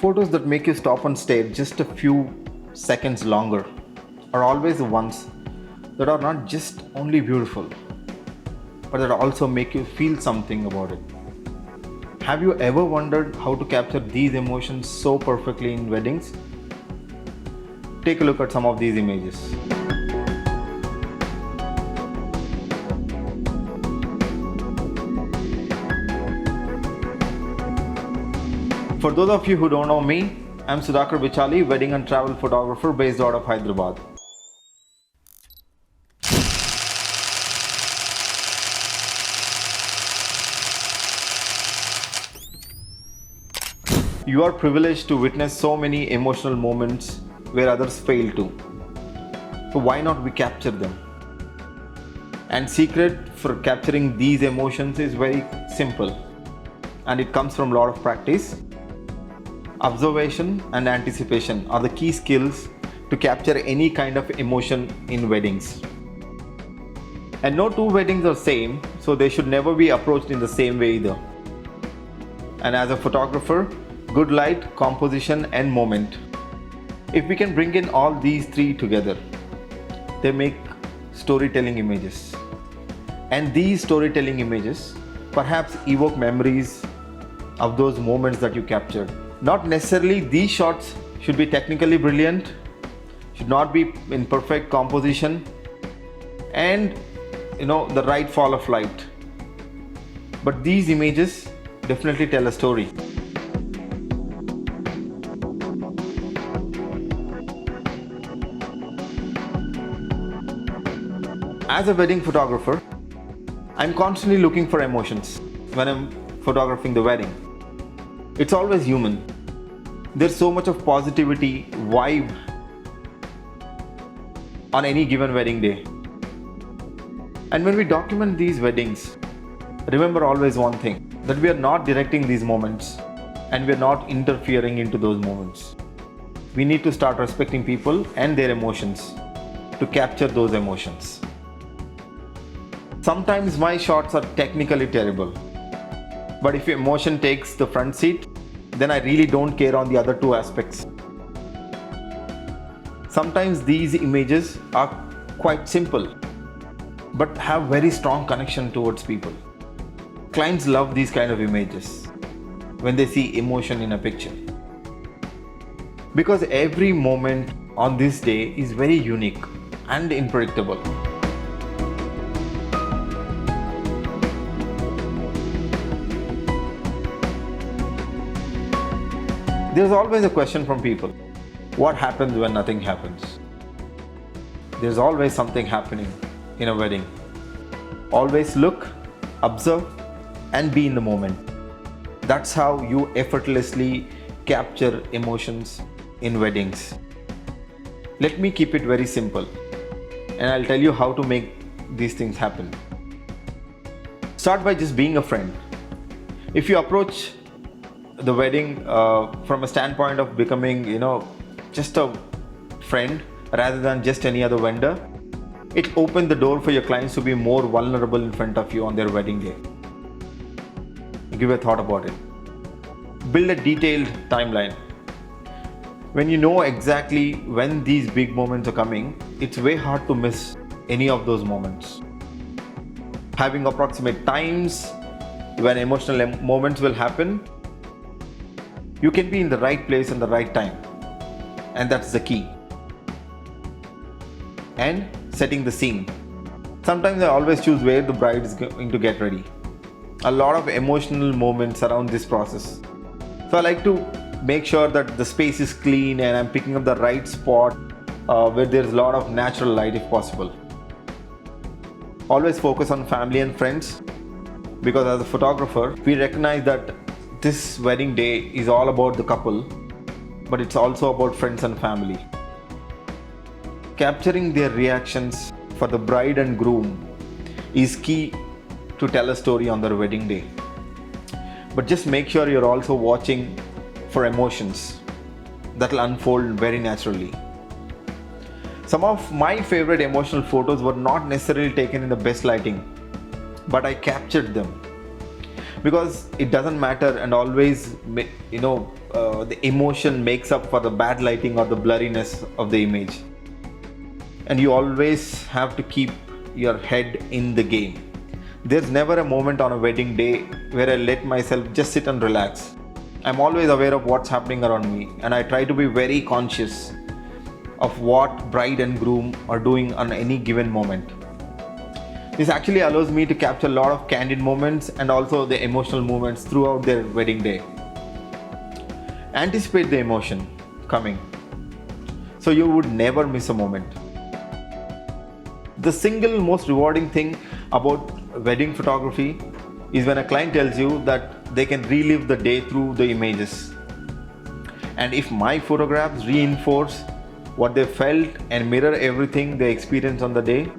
photos that make you stop and stare just a few seconds longer are always the ones that are not just only beautiful, but that also make you feel something about it. Have you ever wondered how to capture these emotions so perfectly in weddings? Take a look at some of these images. For those of you who don't know me, I'm Sudhakar Bichali, wedding and travel photographer based out of Hyderabad. You are privileged to witness so many emotional moments where others fail to. So why not we capture them? And secret for capturing these emotions is very simple, and it comes from a lot of practice. Observation and anticipation are the key skills to capture any kind of emotion in weddings. And no two weddings are same, so they should never be approached in the same way either. And as a photographer, good light, composition and moment. If we can bring in all these three together, they make storytelling images. And these storytelling images perhaps evoke memories of those moments that you captured. Not necessarily these shots should be technically brilliant, should not be in perfect composition and the right fall of light. But these images definitely tell a story. As a wedding photographer, I'm constantly looking for emotions when I'm photographing the wedding. It's always human. There's so much of positivity, vibe on any given wedding day. And when we document these weddings, remember always one thing, that we are not directing these moments and we are not interfering into those moments. We need to start respecting people and their emotions to capture those emotions. Sometimes my shots are technically terrible, but if emotion takes the front seat, then I really don't care on the other two aspects. Sometimes these images are quite simple, but have very strong connection towards people. Clients love these kind of images when they see emotion in a picture. Because every moment on this day is very unique and unpredictable. There's always a question from people. What happens when nothing happens? There's always something happening in a wedding. Always look, observe, and be in the moment. That's how you effortlessly capture emotions in weddings. Let me keep it very simple, and I'll tell you how to make these things happen. Start by just being a friend. If you approach the wedding from a standpoint of becoming, just a friend rather than just any other vendor, it opens the door for your clients to be more vulnerable in front of you on their wedding day. Give a thought about it. Build a detailed timeline. When you know exactly when these big moments are coming, it's way hard to miss any of those moments. Having approximate times when emotional moments will happen, you can be in the right place and the right time, and that's the key. And setting the scene. Sometimes I always choose where the bride is going to get ready. A lot of emotional moments around this process. So I like to make sure that the space is clean and I'm picking up the right spot where there's a lot of natural light if possible. Always focus on family and friends, because as a photographer, we recognize that this wedding day is all about the couple, but it's also about friends and family. Capturing their reactions for the bride and groom is key to tell a story on their wedding day. But just make sure you're also watching for emotions that will unfold very naturally. Some of my favorite emotional photos were not necessarily taken in the best lighting, but I captured them. Because it doesn't matter, and always the emotion makes up for the bad lighting or the blurriness of the image. And you always have to keep your head in the game. There's never a moment on a wedding day where I let myself just sit and relax. I'm always aware of what's happening around me, and I try to be very conscious of what bride and groom are doing on any given moment. This actually allows me to capture a lot of candid moments and also the emotional moments throughout their wedding day. Anticipate the emotion coming so you would never miss a moment. The single most rewarding thing about wedding photography is when a client tells you that they can relive the day through the images. And if my photographs reinforce what they felt and mirror everything they experienced on the day,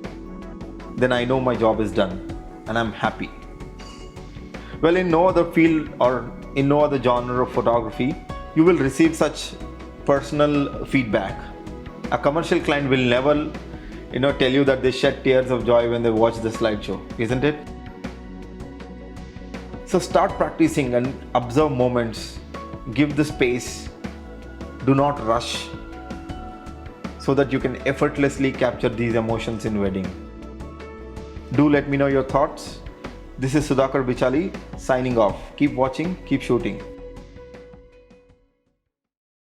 then I know my job is done and I'm happy. Well, in no other field or in no other genre of photography, you will receive such personal feedback. A commercial client will never tell you that they shed tears of joy when they watch the slideshow, isn't it? So start practicing and observe moments. Give the space. Do not rush, so that you can effortlessly capture these emotions in wedding. Do let me know your thoughts. This is Sudhakar Bichali signing off. Keep watching, keep shooting.